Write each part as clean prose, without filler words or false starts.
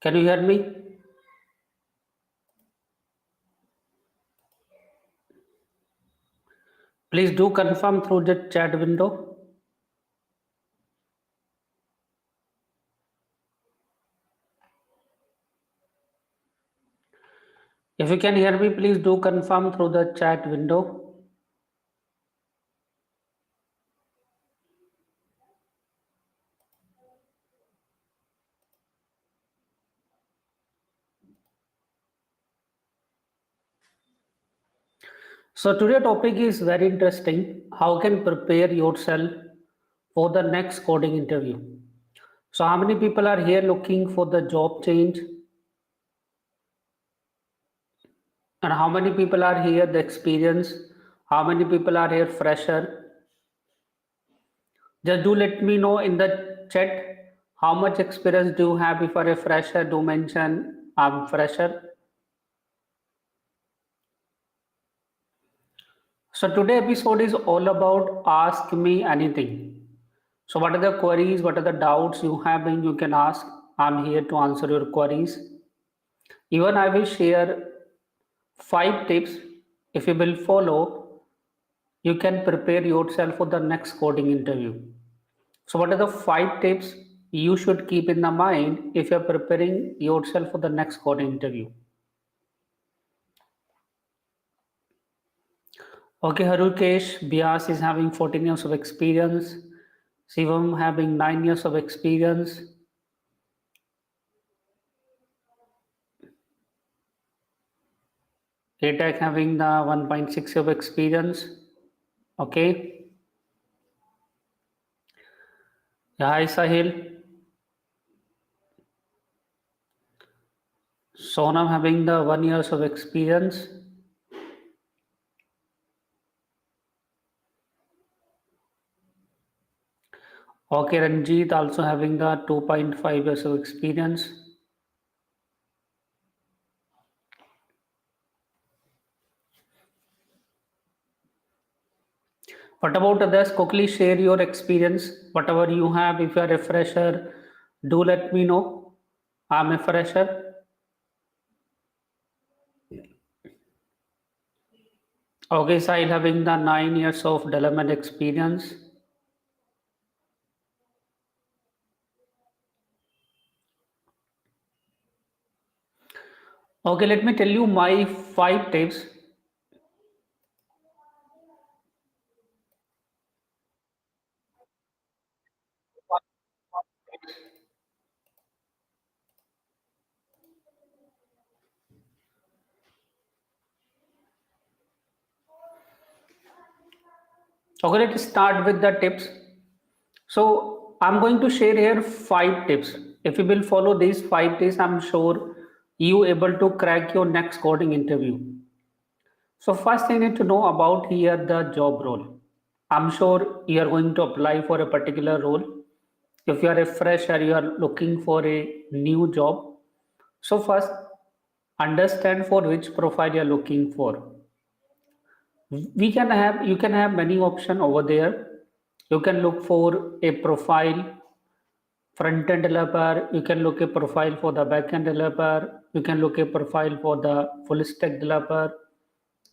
Can you hear me? Please do confirm through the chat window. If you can hear me, please do confirm through the chat window. So today topic is very interesting. How can prepare yourself for the next coding interview? So how many people are here looking for the job change? And how many people are here the experience? How many people are here fresher? Just do let me know in the chat how much experience do you have. If you are a fresher, do mention I'm fresher. So today episode is all about ask me anything. So what are the queries, what are the doubts you have and you can ask. I'm here to answer your queries. Even I will share 5 tips. If you will follow, you can prepare yourself for the next coding interview. So what are the 5 tips you should keep in the mind if you're preparing yourself for the next coding interview? Okay, Harukesh, Bias is having 14 years of experience. Shivam having 9 years of experience. ATAC having the 1.6 of experience. Okay. Yeah, hi Sahil. Sonam having the 1 years of experience. Okay, Ranjit also having the 2.5 years of experience. What about others? Quickly share your experience. Whatever you have, if you are a fresher, do let me know. I'm a fresher. Okay, Sahil having the 9 years of development experience. Okay, let me tell you my 5 tips. Okay, let's start with the tips. So I'm going to share here 5 tips. If you will follow these 5 tips, I'm sure you able to crack your next coding interview. So first you need to know about here the job role. I'm sure you are going to apply for a particular role. If you are a fresher, you are looking for a new job. So first understand for which profile you are looking for. We can have you can have many option over there. You can look for a profile front end developer, you can look a profile for the back end developer, you can look a profile for the full stack developer,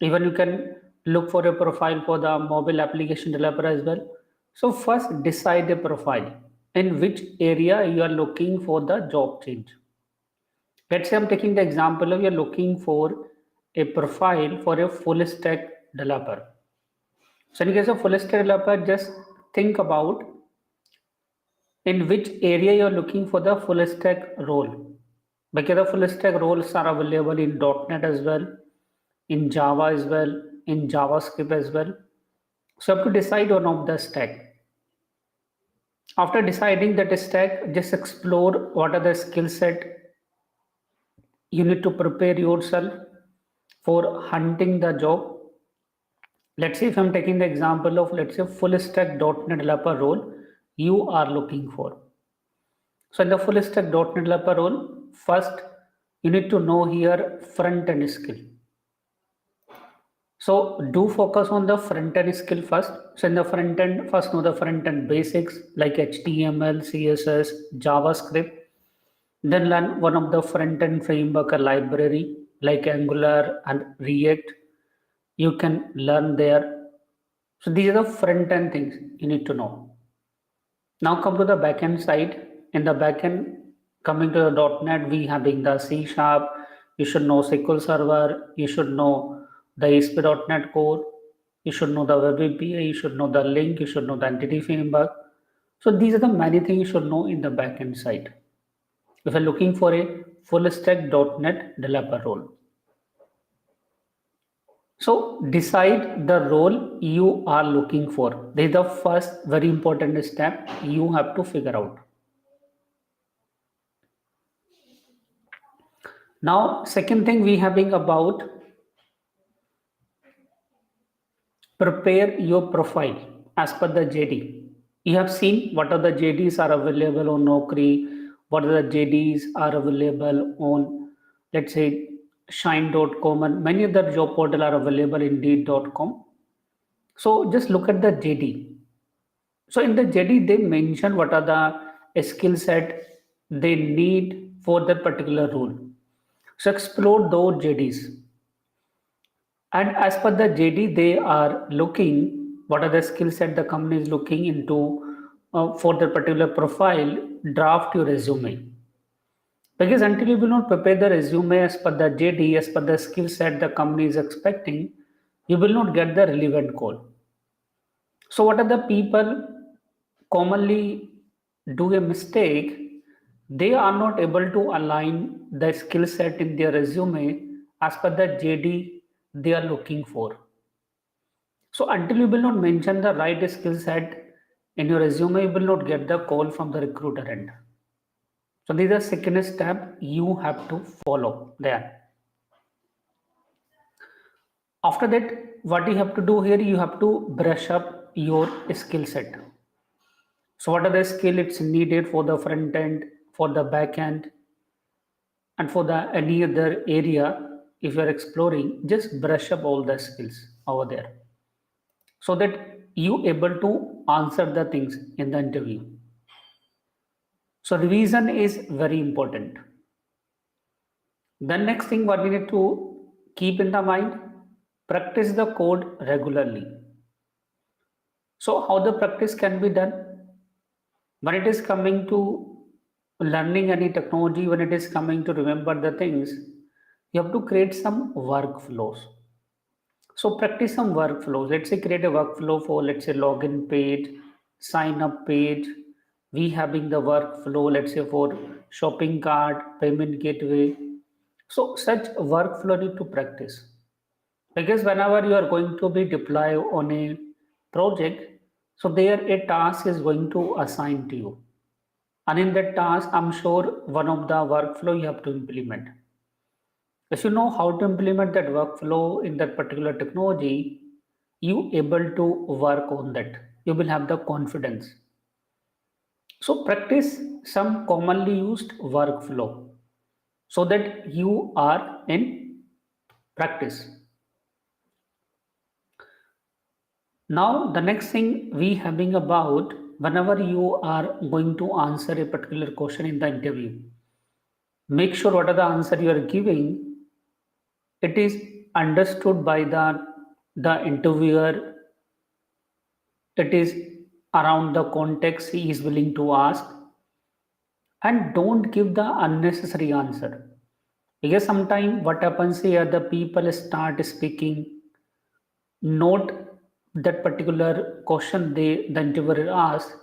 even you can look for a profile for the mobile application developer as well. So first decide a profile in which area you are looking for the job change. Let's say I'm taking the example of you're looking for a profile for a full stack developer. So in case of full stack developer, just think about in which area you're looking for the full stack role. Because the full stack roles are available in .NET as well, in Java as well, in JavaScript as well. So you have to decide one of the stack. After deciding that stack, just explore what are the skill set you need to prepare yourself for hunting the job. Let's say if I'm taking the example of let's say full stack .NET developer role you are looking for. So in the full stack .NET developer role, first you need to know here front end skill. So do focus on the front end skill first. So in the front end, first know the front end basics like HTML, CSS, JavaScript. Then learn one of the front-end framework or library like Angular and React. You can learn there. So these are the front-end things you need to know. Now come to the backend side. In the backend, coming to the .NET, we having the C Sharp. You should know SQL Server. You should know the ASP.NET Core. You should know the Web API. You should know the link. You should know the entity framework. So these are the many things you should know in the backend side if you're looking for a full stack .NET developer role. So decide the role you are looking for. This is the first very important step you have to figure out. Now, second thing we having about prepare your profile as per the JD. You have seen what are the JDs are available on Naukri, what are the JDs are available on, let's say, shine.com, and many other job portal are available in indeed.com. So just look at the JD. So in the JD, they mention what are the skill set they need for that particular role. So explore those JDs. And as per the JD, they are looking what are the skill set the company is looking into for the particular profile. Draft your resume, because until you will not prepare the resume as per the JD, as per the skill set the company is expecting, you will not get the relevant call. So what are the people commonly do a mistake? They are not able to align the skill set in their resume as per the JD they are looking for. So until you will not mention the right skill set in your resume, you will not get the call from the recruiter end. So these are second step you have to follow there. After that, what you have to do here, you have to brush up your skill set. So what are the skill it's needed for the front end, for the back end, and for the any other area if you are exploring, just brush up all the skills over there so that you able to answer the things in the interview. So revision is very important. The next thing what we need to keep in the mind, practice the code regularly. So how the practice can be done? When it is coming to learning any technology, when it is coming to remember the things, you have to create some workflows. So practice some workflows. Let's say create a workflow for, let's say, login page, sign up page. We having the workflow, let's say, for shopping cart, payment gateway. So such workflow need to practice, because whenever you are going to be deploy on a project, so there a task is going to assign to you, and in that task, I'm sure one of the workflow you have to implement. If you know how to implement that workflow in that particular technology, you able to work on that. You will have the confidence. So practice some commonly used workflow so that you are in practice. Now the next thing we having about, whenever you are going to answer a particular question in the interview, make sure what are the answer you are giving, it is understood by the interviewer, it is around the context he is willing to ask, and don't give the unnecessary answer, because sometimes what happens here, the people start speaking not that particular question they the interviewer asks,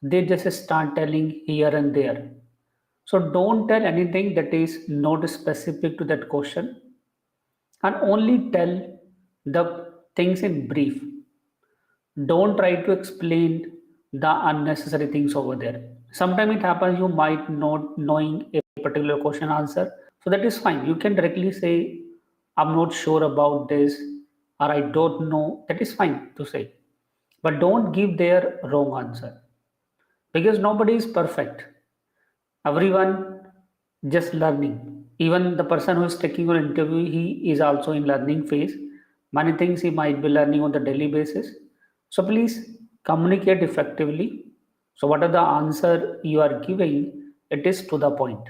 they just start telling here and there. So don't tell anything that is not specific to that question, and only tell the things in brief. Don't try to explain the unnecessary things over there. Sometimes it happens you might not knowing a particular question answer, so that is fine. You can directly say, I'm not sure about this, or I don't know. That is fine to say, but don't give their wrong answer, because nobody is perfect. Everyone just learning. Even the person who is taking your interview, he is also in learning phase. Many things he might be learning on the daily basis. So please communicate effectively. So what are the answer you are giving, it is to the point.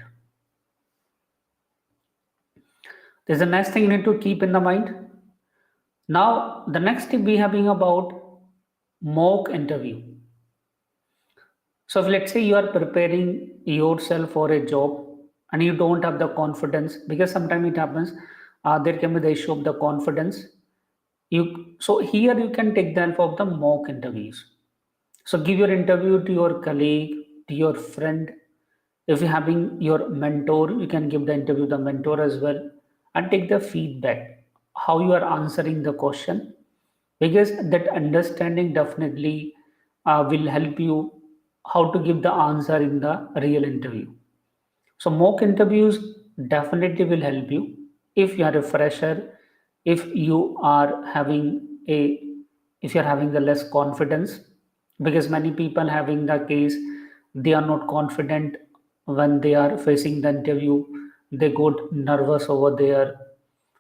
There's a next thing you need to keep in the mind. Now, the next tip we have been about mock interview. So, if let's say you are preparing yourself for a job and you don't have the confidence, because sometimes it happens, there can be the issue of the confidence. So here you can take the help of the mock interviews. So give your interview to your colleague, to your friend. If you're having your mentor, you can give the interview to the mentor as well and take the feedback, how you are answering the question, because that understanding definitely will help you how to give the answer in the real interview. So mock interviews definitely will help you if you are a fresher, if you are having a if you are having the less confidence, because many people having the case they are not confident when they are facing the interview, they got nervous over there.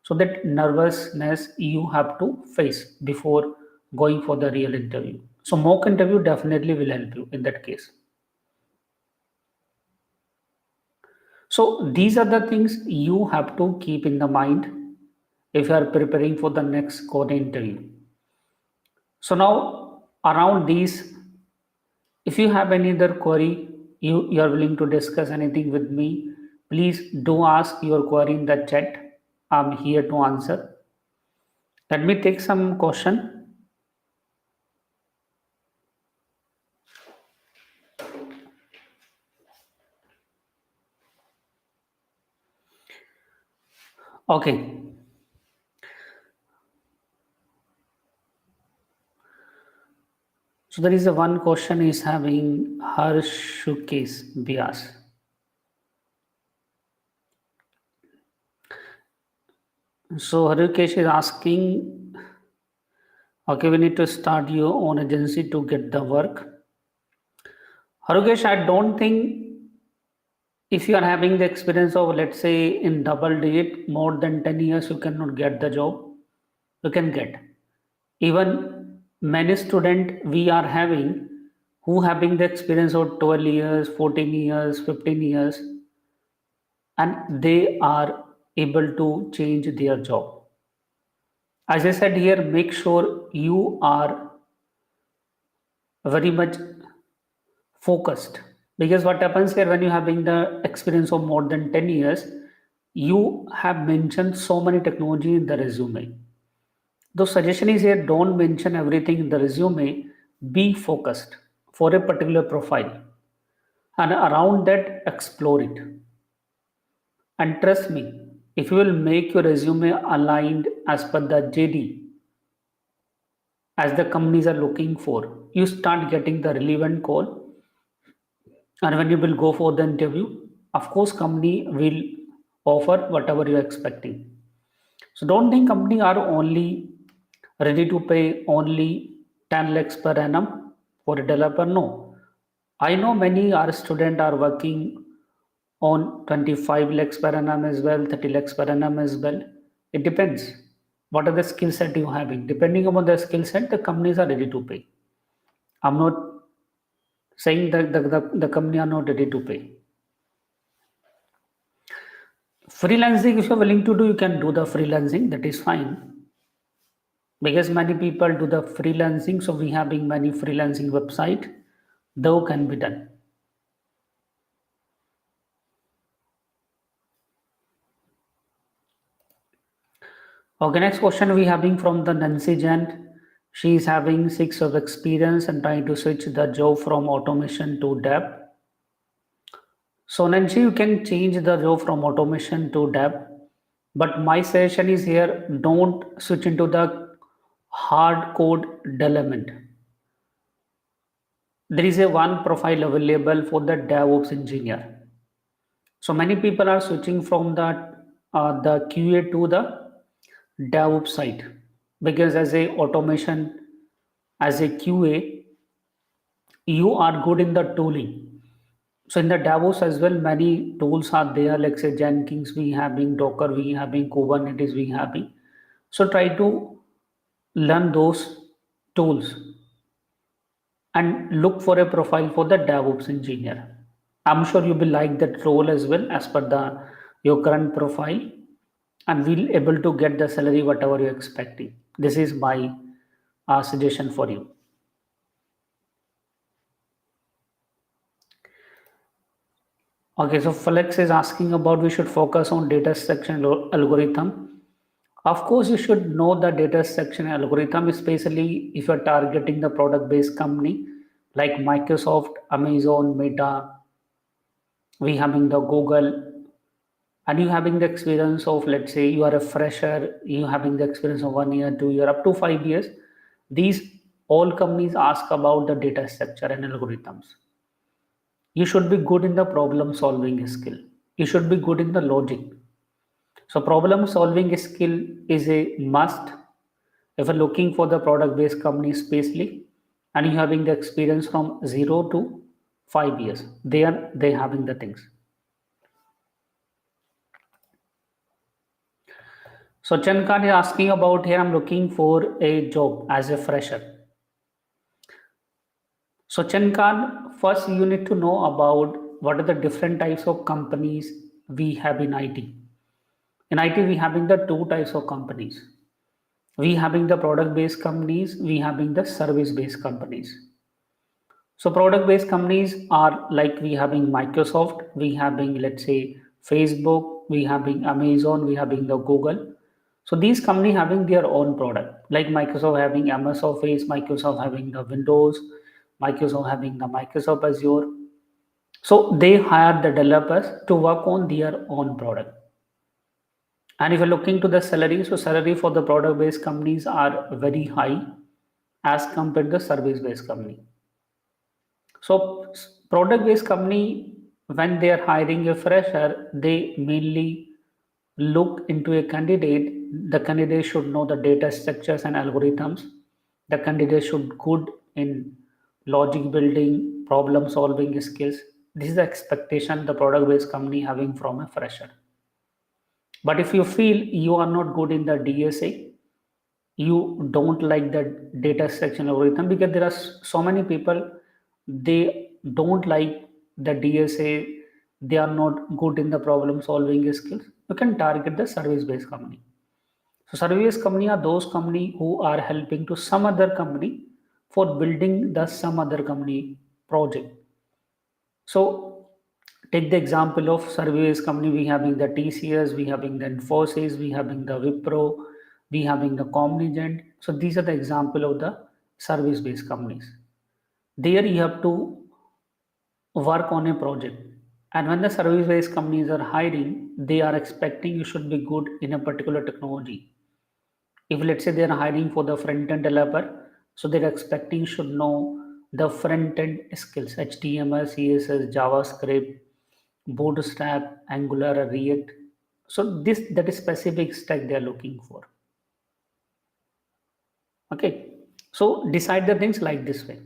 So that nervousness you have to face before going for the real interview. So mock interview definitely will help you in that case. So these are the things you have to keep in the mind if you are preparing for the next code interview. So now around these, if you have any other query, you are willing to discuss anything with me, please do ask your query in the chat. I'm here to answer. Let me take some question. Okay. So there is a one question is having Harshukes Bias. So Harukesh is asking, okay, we need to start your own agency to get the work. Harukesh, I don't think if you are having the experience of, let's say, in double digit, more than 10 years, you cannot get the job. You can get. Even many student we are having who having the experience of 12 years, 14 years, 15 years, and they are able to change their job. As I said here, make sure you are very much focused, because what happens here when you having the experience of more than 10 years, you have mentioned so many technology in the resume. The suggestion is here, don't mention everything in the resume, be focused for a particular profile and around that explore it. And trust me, if you will make your resume aligned as per the JD as the companies are looking for, you start getting the relevant call. And when you will go for the interview, of course company will offer whatever you're expecting. So don't think company are only ready to pay only 10 lakhs per annum for a developer. No, I know many our student are working on 25 lakhs per annum as well, 30 lakhs per annum as well. It depends what are the skill set you having. Depending upon the skill set, the companies are ready to pay. I'm not saying that the company are not ready to pay. Freelancing, if you're willing to do, you can do the freelancing, that is fine, because many people do the freelancing. So we having many freelancing website, though can be done. Okay, next question we having from the Nancy Jan. She is having 6 of experience and trying to switch the job from automation to dev. So Nancy, you can change the job from automation to dev, but my suggestion is here, don't switch into the hard code development. There is a one profile available for the DevOps engineer. So many people are switching from the QA to the DevOps side, because as a automation, as a QA, you are good in the tooling. So in the DevOps as well, many tools are there, like say Jenkins, we having Docker, we having Kubernetes, we having. So try to learn those tools and look for a profile for the DevOps engineer. I'm sure you will like that role as well as per the your current profile. and we'll able to get the salary whatever you're expecting. This is my suggestion for you. Okay, so Flex is asking about we should focus on data section algorithm. Of course, you should know the data section algorithm, especially if you're targeting the product based company like Microsoft, Amazon, Meta, we having the Google, and you having the experience of, let's say you are a fresher, you having the experience of 1 year, 2 year, up to 5 years. These all companies ask about the data structure and algorithms. You should be good in the problem solving skill. You should be good in the logic. So problem solving skill is a must if you're looking for the product based company especially, and you having the experience from 0 to 5 years. They having the things. So Chankar is asking about here, I'm looking for a job as a fresher. So Chankar, first you need to know about what are the different types of companies we have in IT. In IT, we having the two types of companies. We having the product based companies, we having the service based companies. So product based companies are like we having Microsoft, we having, let's say, Facebook, we having Amazon, we having the Google. So these companies having their own product, like Microsoft having MS Office, Microsoft having the Windows, Microsoft having the Microsoft Azure. So they hire the developers to work on their own product. And if you're looking to the salary, so salary for the product based companies are very high as compared to the service based company. So product based company, when they are hiring a fresher, they mainly look into a candidate. The candidate should know the data structures and algorithms. The candidate should good in logic building, problem solving skills. This is the expectation the product based company having from a fresher. But if you feel you are not good in the DSA, you don't like the data section algorithm, because there are so many people, they don't like the DSA, they are not good in the problem solving skills, you can target the service based company. So service company are those company who are helping to some other company for building the some other company project. So take the example of service company, we having the TCS, we having the Infosys, we having the Wipro, we having the Cognizant. So these are the example of the service based companies. There you have to work on a project. And when the service based companies are hiring, they are expecting you should be good in a particular technology. If let's say they are hiring for the front end developer, so they're expecting you should know the front end skills, HTML, CSS, JavaScript, Bootstrap, Angular, React. So this that is specific stack they are looking for. Okay. So decide the things like this way.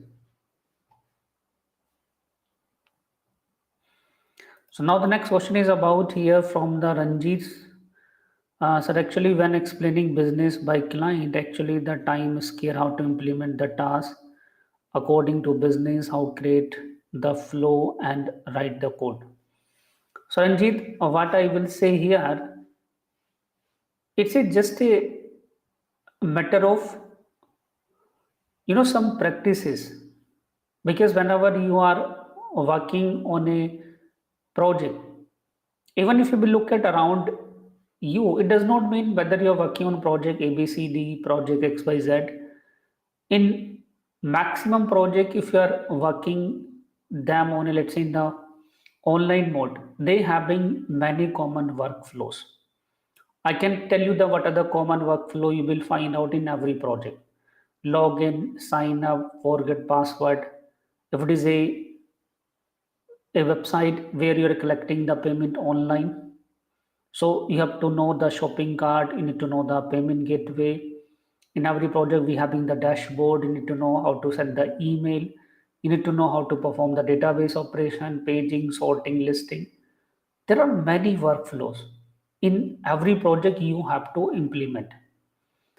So now the next question is about here from the Ranjit. So actually when explaining business by client, actually the time scale how to implement the task according to business, how create the flow and write the code. So Ranjit, what I will say here, it's just a matter of some practices, because whenever you are working on a project, even if you will look at around you, it does not mean whether you're working on project ABCD, project XYZ. In maximum project, if you are working them on a, let's say in the online mode, they having many common workflows. I can tell you the what are the common workflow you will find out in every project. Login, sign up, forget password. If it is a website where you're collecting the payment online, so you have to know the shopping cart, you need to know the payment gateway. In every project, we having the dashboard, you need to know how to send the email, you need to know how to perform the database operation, paging, sorting, listing. There are many workflows. In every project you have to implement.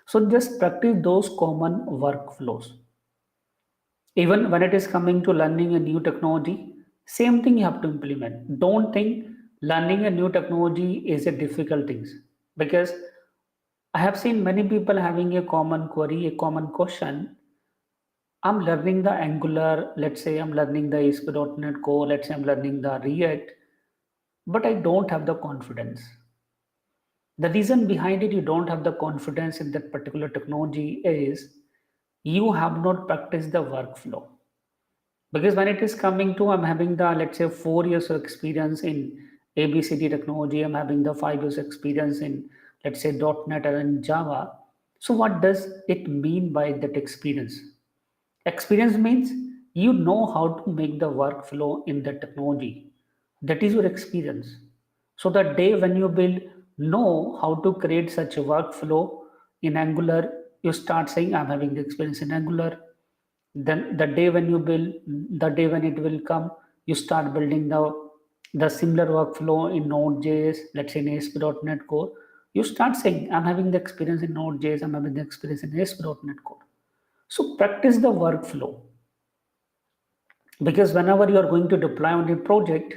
So just practice those common workflows. Even when it is coming to learning a new technology, same thing you have to implement. Don't think learning a new technology is a difficult thing. Because I have seen many people having a common query, a common question. I'm learning the Angular, let's say I'm learning the ASP.NET Core, let's say I'm learning the React, but I don't have the confidence. The reason behind it, you don't have the confidence in that particular technology is you have not practiced the workflow. Because when it is coming to, I'm having the, let's say, 4 years of experience in ABCD technology, I'm having the 5 years experience in, let's say, .NET or in Java. So what does it mean by that experience? Experience means you know how to make the workflow in the technology. That is your experience. So the day when you will know how to create such a workflow in Angular, you start saying, I'm having the experience in Angular. Then the day when you build, the day when it will come, you start building the similar workflow in Node.js, let's say in ASP.NET Core. You start saying, I'm having the experience in Node.js, I'm having the experience in ASP.NET Core. So practice the workflow, because whenever you are going to deploy on a project,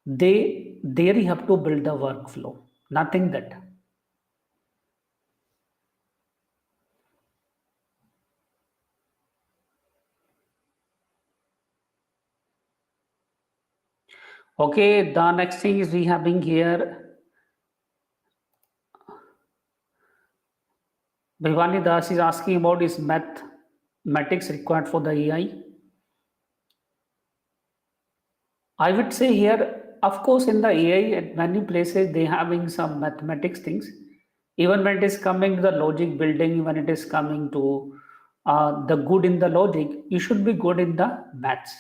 they there you have to build the workflow, nothing that. Okay, the next thing is we having here Bhivani Das is asking about is mathematics required for the AI. I would say here, of course, in the AI, at many places they having some mathematics things. Even when it is coming to the logic building, when it is coming to the good in the logic, you should be good in the maths.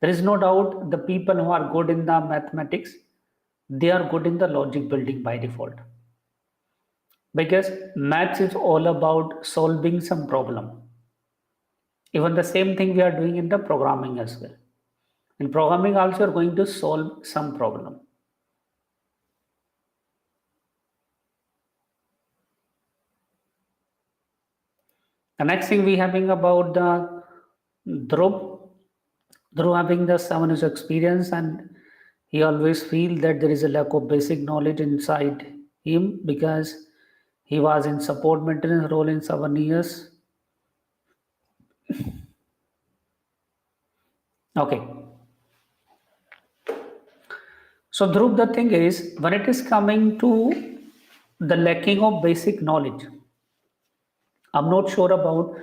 There is no doubt the people who are good in the mathematics, they are good in the logic building by default. Because maths is all about solving some problem. Even the same thing we are doing in the programming as well. In programming also you are going to solve some problem. The next thing we having about the Dhruv. Dhruv having the 7 years experience, and he always feel that there is a lack of basic knowledge inside him because he was in support maintenance role in 7 years. Okay. So Dhruv, the thing is, when it is coming to the lacking of basic knowledge, I'm not sure about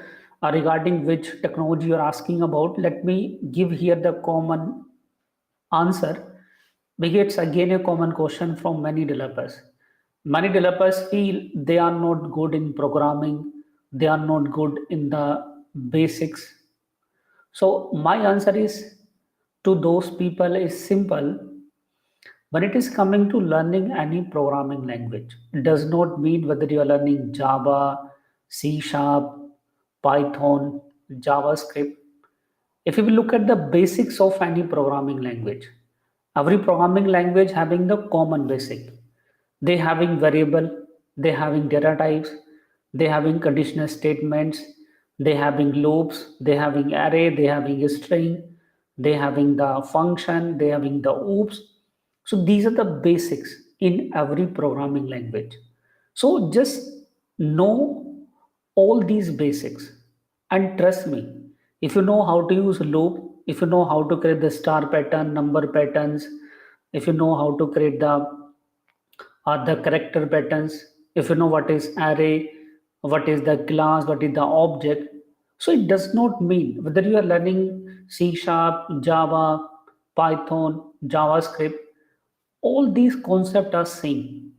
regarding which technology you're asking about. Let me give here the common answer, because it's again a common question from many developers. Many developers feel they are not good in programming, they are not good in the basics. So my answer is to those people is simple. When it is coming to learning any programming language, it does not mean whether you are learning Java, C Sharp, Python, JavaScript. If you will look at the basics of any programming language, every programming language having the common basic. They having variable, they having data types, they having conditional statements, they having loops, they having array, they having a string, they having the function, they having the oops. So these are the basics in every programming language. So just know all these basics, and trust me, if you know how to use loop, if you know how to create the star pattern, number patterns, if you know how to create the character patterns, if you know what is array, what is the class, what is the object. So it does not mean whether you are learning C Sharp, Java, Python, JavaScript, all these concepts are same.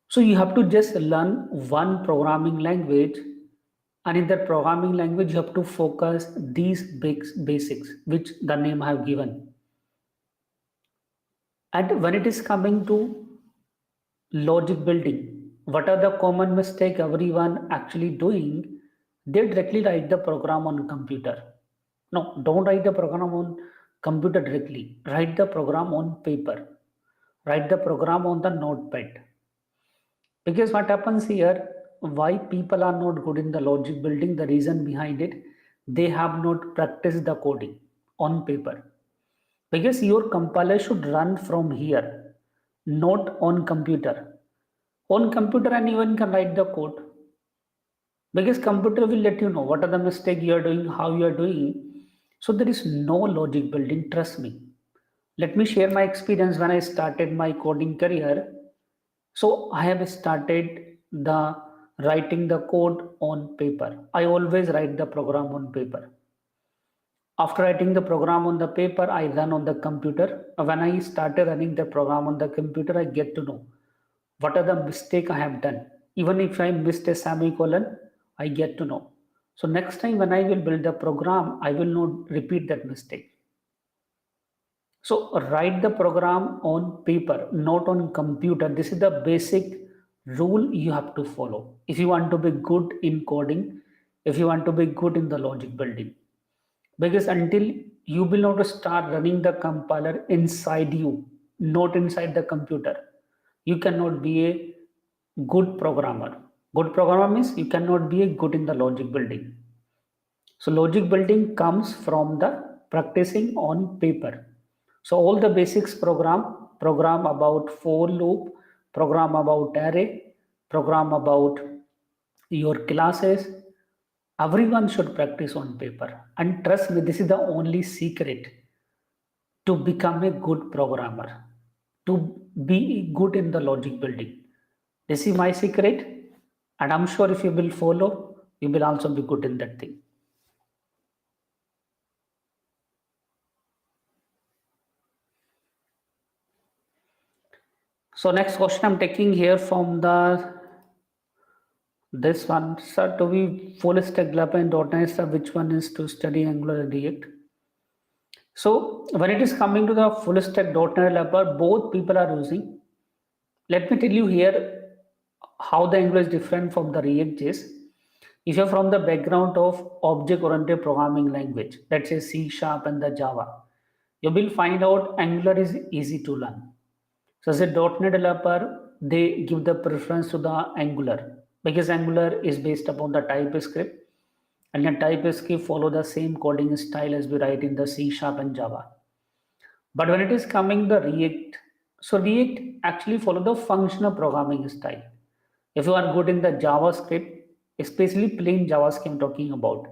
So you have to just learn one programming language, and in that programming language you have to focus these big basics which the name I have given. And when it is coming to logic building, what are the common mistake everyone actually doing? They directly write the program on computer. No, don't write the program on computer directly. Write the program on paper. Write the program on the notepad. Because what happens here, why people are not good in the logic building, the reason behind it, they have not practiced the coding on paper. Because your compiler should run from here. not on computer. On computer, anyone can write the code because computer will let you know what are the mistake you are doing, how you are doing. So there is no logic building. Trust me. Let me share my experience when I started my coding career. So I have started the writing the code on paper. I always write the program on paper. After writing the program on the paper, I run on the computer. When I started running the program on the computer, I get to know what are the mistake I have done. Even if I missed a semicolon, I get to know. So next time when I will build the program, I will not repeat that mistake. So write the program on paper, not on computer. This is the basic rule you have to follow. If you want to be good in coding, if you want to be good in the logic building. Because until you will not start running the compiler inside you, not inside the computer, you cannot be a good programmer. Good programmer means you cannot be a good in the logic building. So logic building comes from the practicing on paper. So all the basics program about for loop, program about array, program about your classes, everyone should practice on paper. And trust me, this is the only secret to become a good programmer, to be good in the logic building. This is my secret, and I'm sure if you will follow, you will also be good in that thing. So next question I'm taking here from the this one, sir, to be full stack developer in .NET, sir, which one is to study Angular and React? So when it is coming to the full stack .NET developer, both people are using. Let me tell you here how the Angular is different from the React.js. If you're from the background of object-oriented programming language, let's say C Sharp and the Java, you will find out Angular is easy to learn. So as a .NET developer, they give the preference to the Angular because Angular is based upon the TypeScript, and the TypeScript follow the same coding style as we write in the C Sharp and Java. But when it is coming the React, so React actually follow the functional programming style. If you are good in the JavaScript, especially plain JavaScript I'm talking about,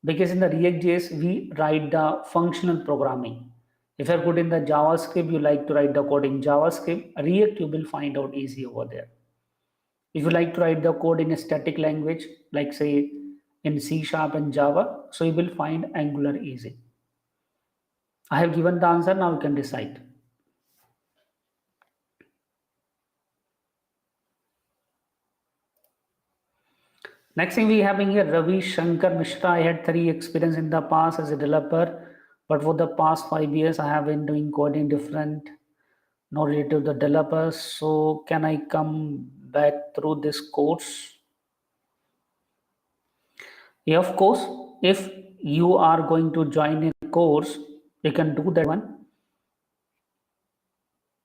because in the React.js we write the functional programming. If you're good in the JavaScript, you like to write the code in JavaScript, React you will find out easy over there. If you like to write the code in a static language, like say in C Sharp and Java, so you will find Angular easy. I have given the answer, now you can decide. Next thing we having here Ravi Shankar Mishra. I had 3 experience in the past as a developer, but for the past 5 years I have been doing coding different, not related to the developers. So can I come back through this course? Yeah, of course. If you are going to join a course, you can do that one.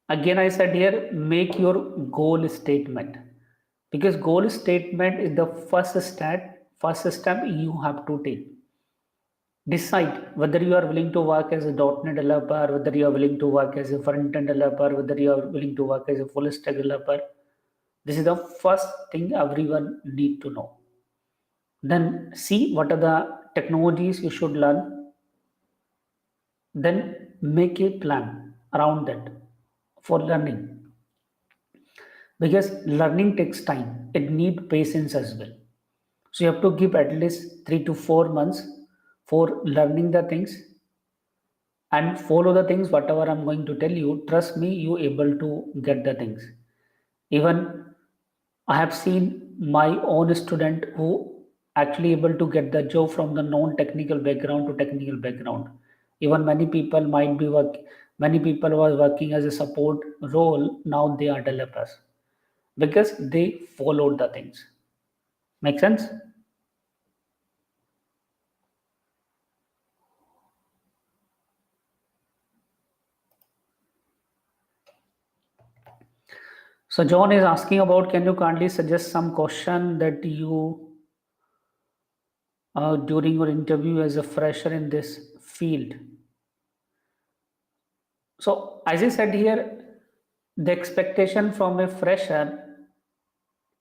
Again, I said here, make your goal statement because goal statement is the first step you have to take. Decide whether you are willing to work as a .NET developer, whether you are willing to work as a front-end developer, whether you are willing to work as a full stack developer. This is the first thing everyone need to know. Then see what are the technologies you should learn. Then make a plan around that for learning. Because learning takes time. It needs patience as well. So you have to give at least 3 to 4 months for learning the things and follow the things whatever I'm going to tell you. Trust me, you able to get the things. Even I have seen my own student who actually able to get the job from the non-technical background to technical background. Even many people were working as a support role, now they are developers because they followed the things. Make sense? So John is asking about, can you kindly suggest some question that you during your interview as a fresher in this field? So as I said here, The expectation from a fresher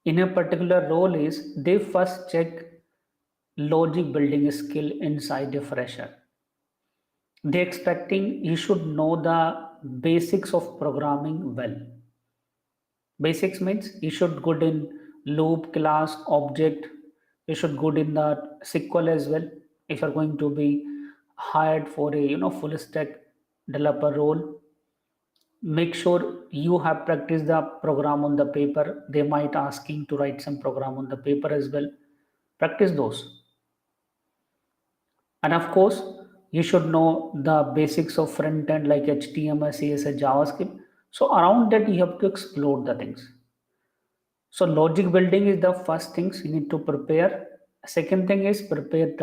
in a particular role is they first check logic building skill inside a fresher. They expecting you should know the basics of programming well. Basics means you should good in loop, class, object. You should good in the SQL as well. If you're going to be hired for a full stack developer role, make sure you have practiced the program on the paper. They might asking to write some program on the paper as well. Practice those. And of course, you should know the basics of front end like HTML, CSS, JavaScript. So around that, you have to explore the things. So logic building is the first things you need to prepare. Second thing is prepare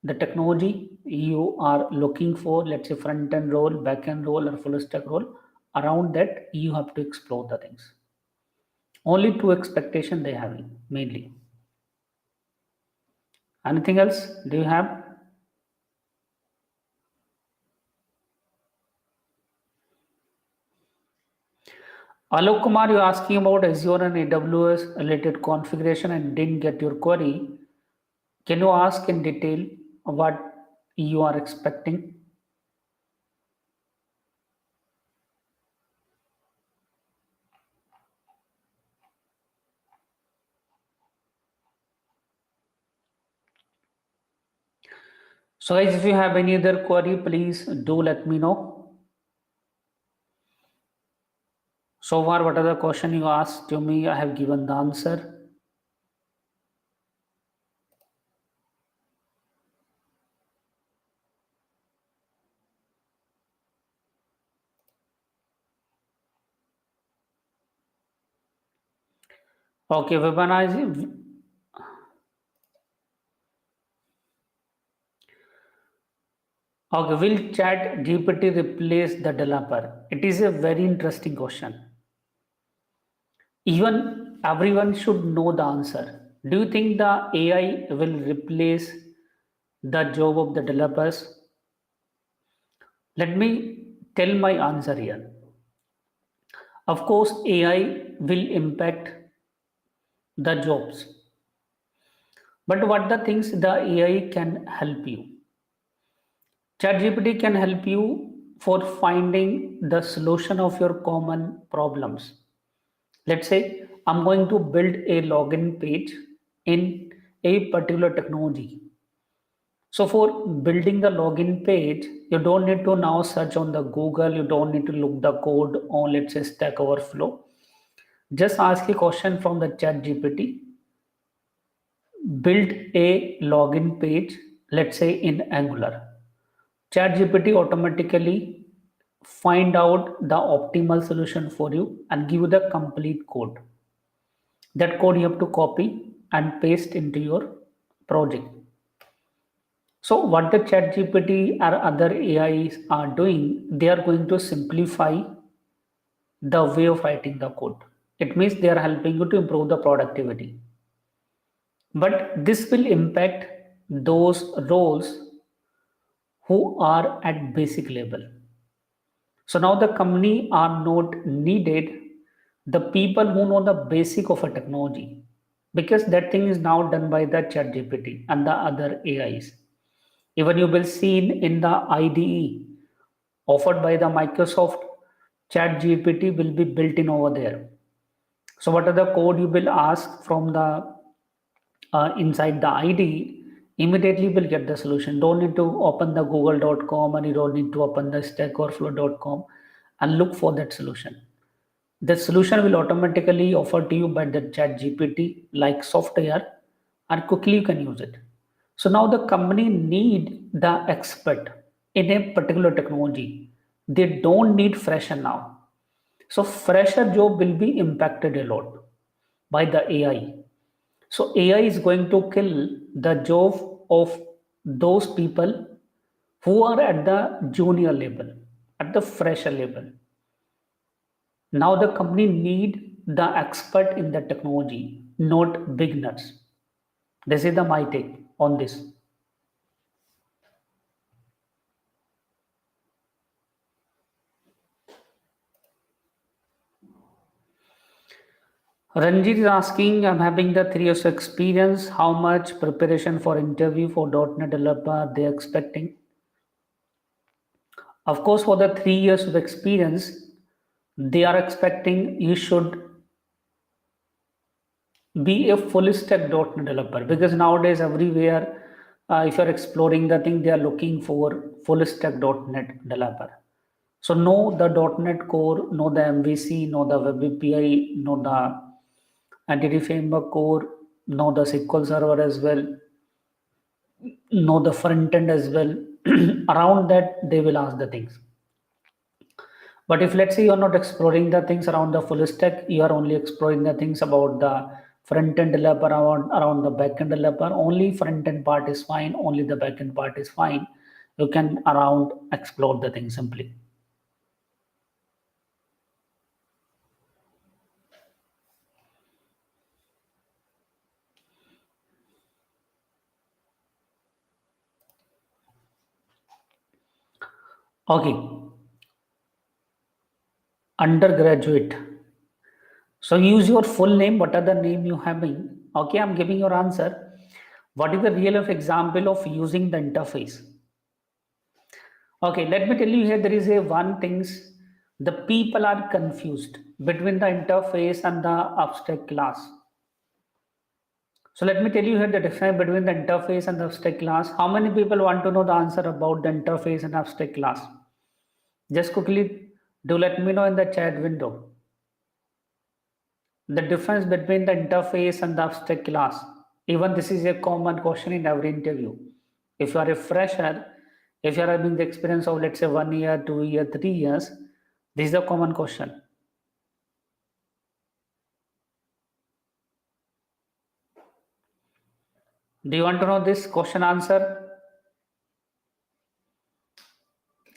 the technology you are looking for. Let's say front end role, back end role, or full stack role. Around that, you have to explore the things. Only two expectation they have mainly. Anything else? Do you have? Alok Kumar, you're asking about Azure and AWS related configuration and didn't get your query. Can you ask in detail what you are expecting? So guys, if you have any other query, please do let me know. So far, what are the question you asked to me? I have given the answer. Okay, weaponize. Okay, will Chat GPT replace the developer? It is a very interesting question. Even everyone should know the answer. Do you think the AI will replace the job of the developers? Let me tell my answer here. Of course, AI will impact the jobs. But what the things the AI can help you? ChatGPT can help you for finding the solution of your common problems. Let's say I'm going to build a login page in a particular technology. So for building the login page, you don't need to now search on the Google. You don't need to look the code on, let's say, Stack Overflow. Just ask a question from the chat GPT. Build a login page, let's say in Angular. Chat GPT automatically find out the optimal solution for you and give you the complete code. That code you have to copy and paste into your project. So what the chat GPT or other AIs are doing, they are going to simplify the way of writing the code. It means they are helping you to improve the productivity. But this will impact those roles who are at basic level. So now the company are not needed the people who know the basic of a technology because that thing is now done by the chat GPT and the other AIs. Even you will see in the IDE offered by the Microsoft, chat GPT will be built in over there. So what are the code you will ask from the inside the ID, immediately will get the solution. Don't need to open the google.com and you don't need to open the stackoverflow.com and look for that solution. The solution will automatically offer to you by the chat GPT like software and quickly you can use it. So now the company need the expert in a particular technology. They don't need fresher now. So fresher job will be impacted a lot by the AI. So AI is going to kill the job of those people who are at the junior level, at the fresher level. Now the company need the expert in the technology, not beginners. This is the my take on this. Ranjit is asking, I'm having the 3 years experience. How much preparation for interview for .NET developer they are expecting? Of course, for the 3 years of experience, they are expecting you should be a full stack .NET developer, because nowadays everywhere, if you're exploring the thing, they are looking for full stack .NET developer. So know the .NET Core, know the MVC, know the Web API, know the Entity Framework Core, know the SQL Server as well, know the front end as well. Around that, they will ask the things. But if let's say you're not exploring the things around the full stack, you are only exploring the things about the front end developer, around the back end developer. Only front end part is fine, only the back end part is fine. You can around explore the thing simply. Okay, undergraduate. So use your full name, what are the name you having. Okay, I'm giving your answer. What is the real of example of using the interface? Okay, let me tell you here, there is a one things, the people are confused between the interface and the abstract class. So let me tell you here the difference between the interface and the abstract class. How many people want to know the answer about the interface and abstract class? Just quickly do let me know in the chat window. The difference between the interface and the abstract class. Even this is a common question in every interview. If you are a fresher, if you are having the experience of let's say 1 year, 2 year, 3 years, this is a common question. Do you want to know this question answer?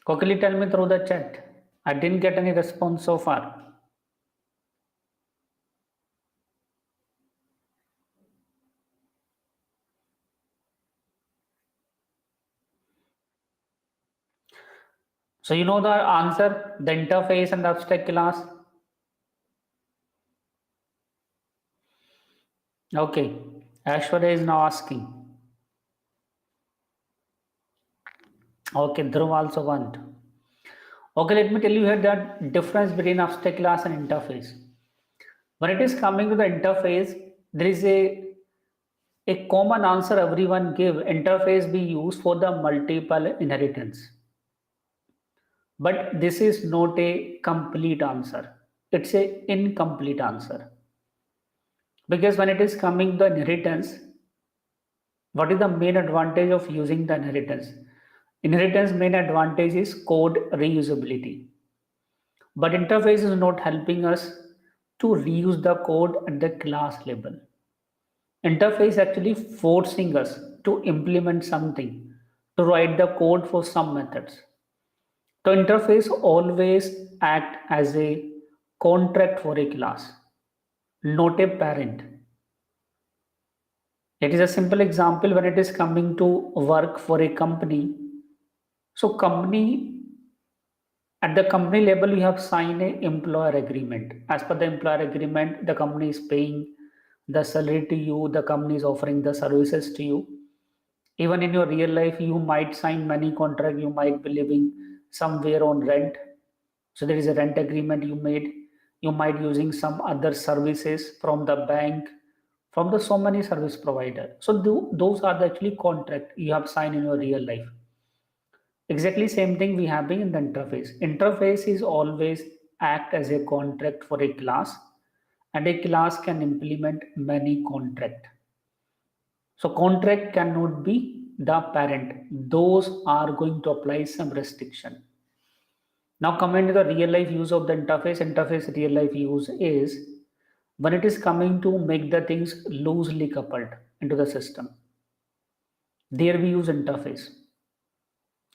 Quickly tell me through the chat. I didn't get any response so far. So you know the answer, the interface and the abstract class. Okay, Ashwarya is now asking. Okay, Dhruv also want. Okay, let me tell you here that difference between abstract class and interface. When it is coming to the interface, there is a common answer everyone give. Interface be used for the multiple inheritance. But this is not a complete answer. It's a incomplete answer. Because when it is coming to the inheritance, what is the main advantage of using the inheritance? Inheritance main advantage is code reusability. But interface is not helping us to reuse the code at the class level. Interface actually forcing us to implement something, to write the code for some methods. The interface always act as a contract for a class, not a parent. It is a simple example when it is coming to work for a company. So company, at the company level, you have signed a employer agreement. As per the employer agreement, the company is paying the salary to you, the company is offering the services to you. Even in your real life, you might sign many contract, you might be living somewhere on rent. So there is a rent agreement you made. You might using some other services from the bank, from the so many service provider. So those are the actually contract you have signed in your real life. Exactly same thing we have in the interface. Interface is always act as a contract for a class, and a class can implement many contract. So contract cannot be the parent. Those are going to apply some restriction. Now coming to the real life use of the interface. Interface real life use is when it is coming to make the things loosely coupled into the system. There we use interface.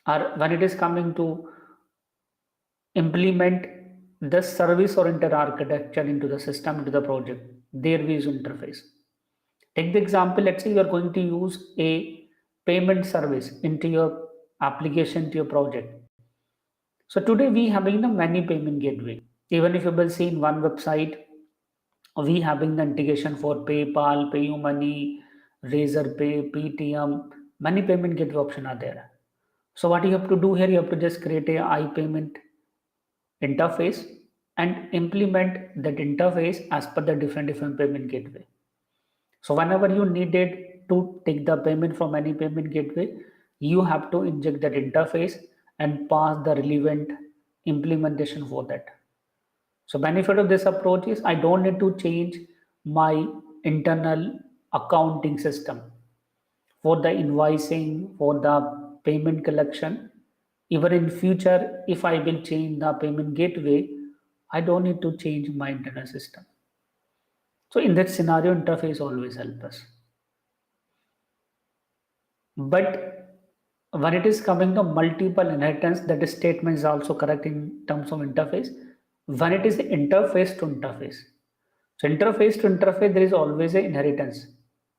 Or when it is coming to implement the service oriented architecture into the system, into the project, there we use interface. Take the example, let's say you are going to use a payment service into your application, to your project. So today we having the many payment gateway. Even if you will see in one website, We having the integration for PayPal, PayUmoney, Razorpay, Paytm, many payment gateway option are there. So what you have to do here, you have to just create a iPayment interface and implement that interface as per the different payment gateway. So whenever you needed to take the payment from any payment gateway, you have to inject that interface and pass the relevant implementation for that. So benefit of this approach is I don't need to change my internal accounting system for the invoicing, for the payment collection. Even in future, if I will change the payment gateway, I don't need to change my internal system. So in that scenario, interface always help us. But when it is coming to multiple inheritance, that statement is also correct in terms of interface. When it is interface to interface, so interface to interface, there is always a inheritance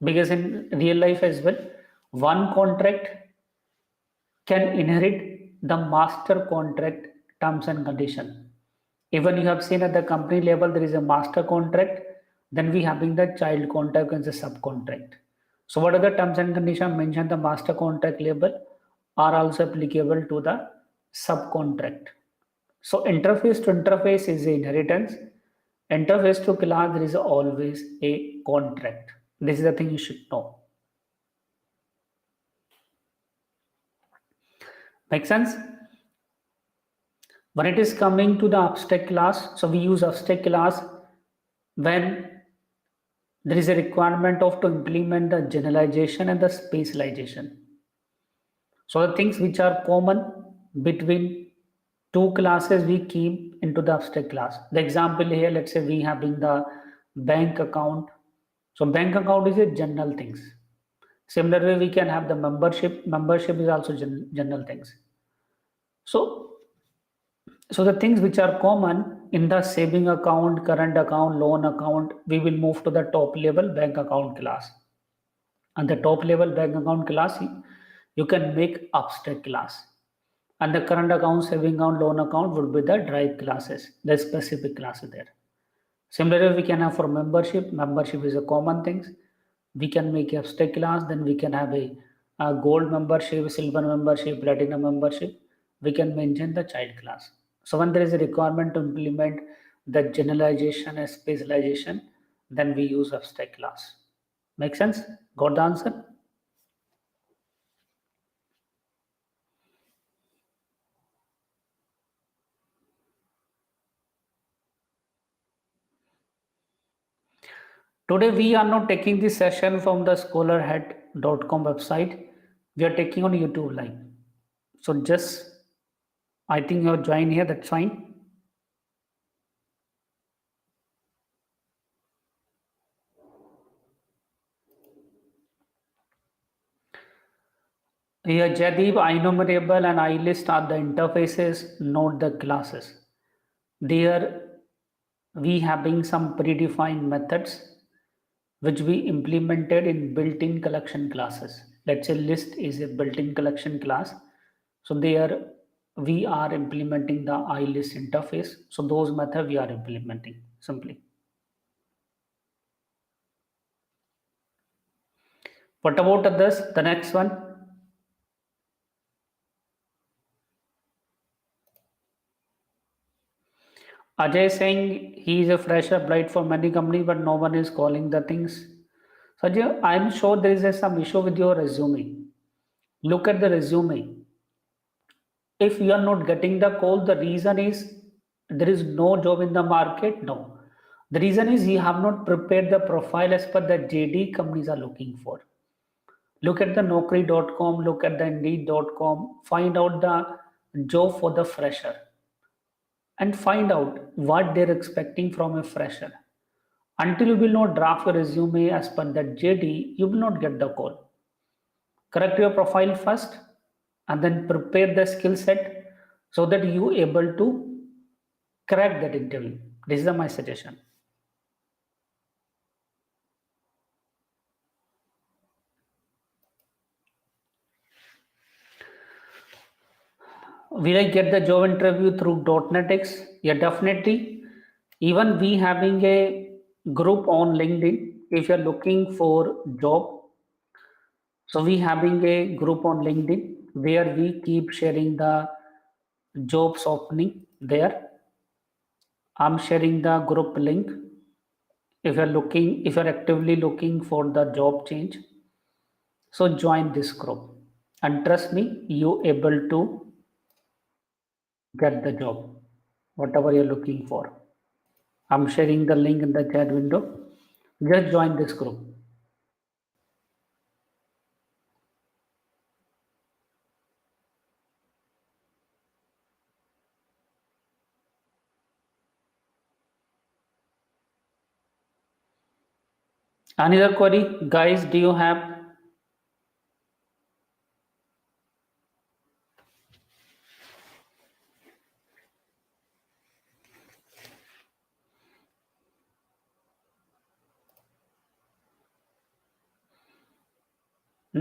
because in real life as well, one contract can inherit the master contract terms and condition. Even you have seen at the company level, there is a master contract, then we having the child contract and the subcontract. So what are the terms and conditions mentioned the master contract level are also applicable to the subcontract. So interface to interface is a inheritance. Interface to class, there is always a contract. This is the thing you should know. Make sense? When it is coming to the abstract class, so we use abstract class when there is a requirement of to implement the generalization and the specialization. So the things which are common between two classes we keep into the abstract class. The example here, let's say we having the bank account. So bank account is a general things. Similar way we can have the membership. Membership is also general things. So the things which are common in the saving account, current account, loan account, we will move to the top level bank account class. And the top level bank account class, you can make abstract class. And the current account, saving account, loan account would be the derived classes, the specific classes there. Similarly, we can have for membership. Membership is a common things. We can make abstract class. Then we can have a gold membership, silver membership, platinum membership. We can mention the child class. So when there is a requirement to implement the generalization and specialization, then we use abstract class. Make sense? Got the answer? Today we are not taking this session from the scholarhead.com website. We are taking on YouTube live. So just I think you have joined here, that's fine. Here Jadib, INumerable and IList are the interfaces, not the classes. There we having some predefined methods which we implemented in built-in collection classes. Let's say list is a built-in collection class. So there we are implementing the IList interface. So those methods we are implementing simply. What about this? The next one. Ajay saying he is a fresher applied for many companies, but no one is calling the things. So Ajay, I'm sure there is some issue with your resume. Look at the resume. If you are not getting the call, the reason is there is no job in the market. No. The reason is you have not prepared the profile as per the JD companies are looking for. Look at the Naukri.com, look at the Indeed.com, find out the job for the fresher and find out what they're expecting from a fresher. Until you will not draft your resume as per that JD, you will not get the call. Correct your profile first and then prepare the skill set so that you able to crack that interview. This is my suggestion. Will I get the job interview through .NET X? Yeah, definitely. Even we having a group on LinkedIn. If you're looking for job, so we having a group on LinkedIn where we keep sharing the jobs opening there. I'm sharing the group link. If you're actively looking for the job change, so join this group. And trust me, you able to get the job, whatever you're looking for. I'm sharing the link in the chat window. Just join this group. Another query, guys, do you have?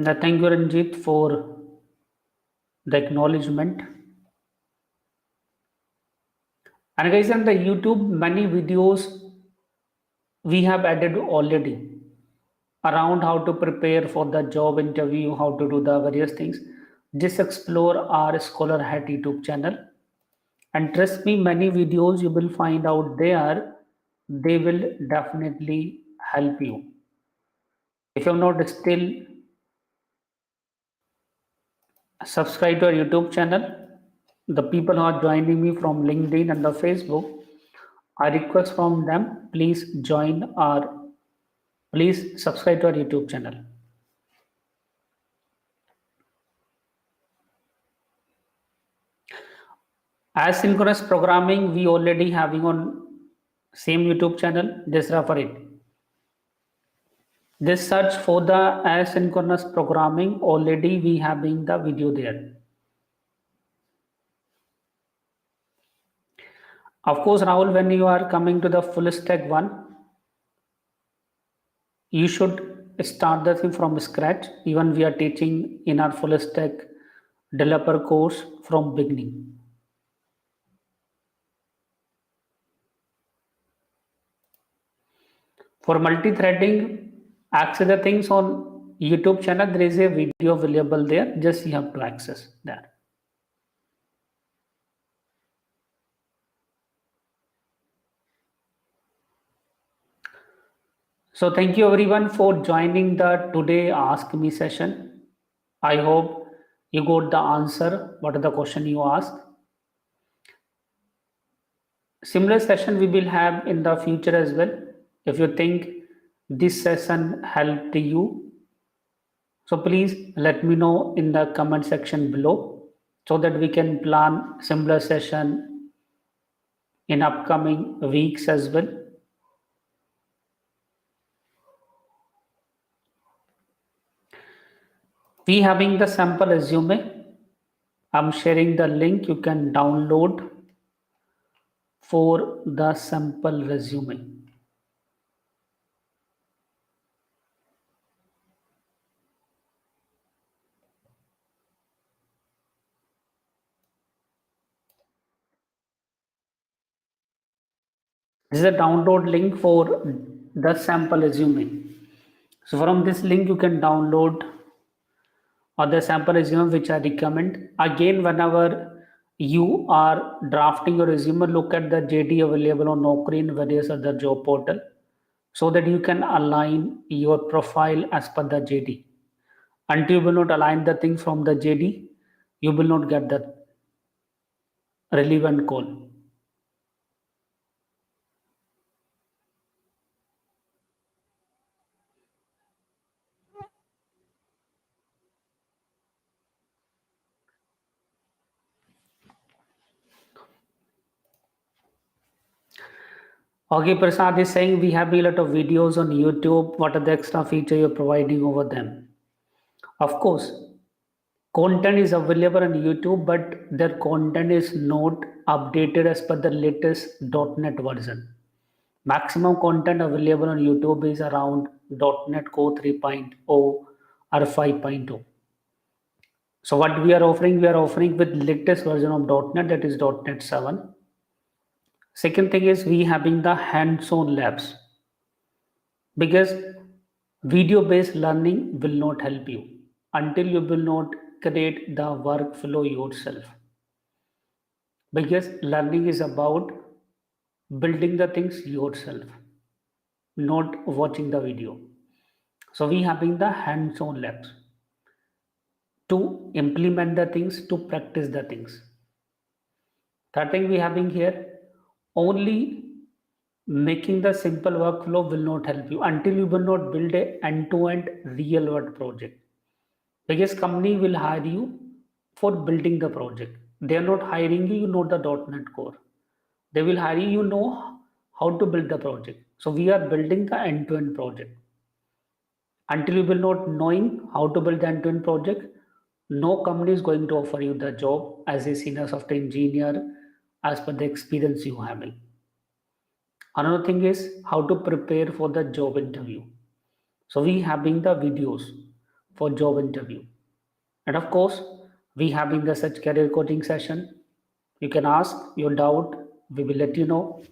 Thank you, Ranjit, for the acknowledgement. And guys, on the YouTube, many videos we have added already around how to prepare for the job interview, how to do the various things. Just explore our Scholar Hat YouTube channel. And trust me, many videos you will find out there, they will definitely help you. If you're not still subscribe to our YouTube channel, the people who are joining me from LinkedIn and the Facebook, I request from them, please subscribe to our YouTube channel. Asynchronous programming we already having on same YouTube channel. Just refer it. Just search for the asynchronous programming. Already we having the video there. Of course, Rahul, when you are coming to the full stack one, you should start the thing from scratch. Even we are teaching in our full stack developer course from beginning. For multi-threading, access the things on YouTube channel. There is a video available there. Just you have to access that. So thank you everyone for joining the today Ask Me session. I hope you got the answer. What are the question you asked? Similar session we will have in the future as well. If you think this session helped you, so please let me know in the comment section below so that we can plan similar session in upcoming weeks as well. We having the sample resume. I'm sharing the link you can download for the sample resume. This is a download link for the sample resume. So from this link you can download other sample resume which I recommend. Again, whenever you are drafting your resume, look at the JD available on Naukri and various other job portal so that you can align your profile as per the JD. Until you will not align the things from the JD, you will not get the relevant call. Okay, Prasad is saying we have a lot of videos on YouTube. What are the extra feature you're providing over them? Of course, content is available on YouTube, but their content is not updated as per the latest .NET version. Maximum content available on YouTube is around .NET Core 3.0 or 5.0. So what we are offering with latest version of .NET, that is .NET 7. Second thing is we having the hands-on labs. because video based learning will not help you until you will not create the workflow yourself, because learning is about building the things yourself, not watching the video. So we having the hands-on labs to implement the things, to practice the things. Third thing we having here, only making the simple workflow will not help you until you will not build a end-to-end real world project. Because company will hire you for building the project. They are not hiring you, you know the .NET core. They will hire you, you know how to build the project. So we are building the end-to-end project. Until you will not knowing how to build the end-to-end project, no company is going to offer you the job as a senior software engineer as per the experience you having. Another thing is how to prepare for the job interview. So we having the videos for job interview. And of course, we having the such career coaching session. You can ask your doubt. We will let you know.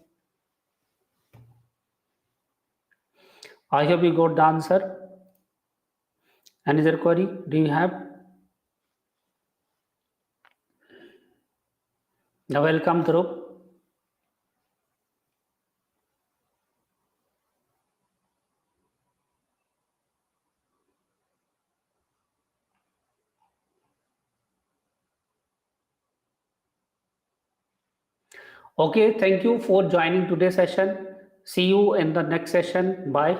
I hope you got the answer. Any other query? Do you have? Now welcome, Dhruv. Okay, thank you for joining today's session. See you in the next session. Bye.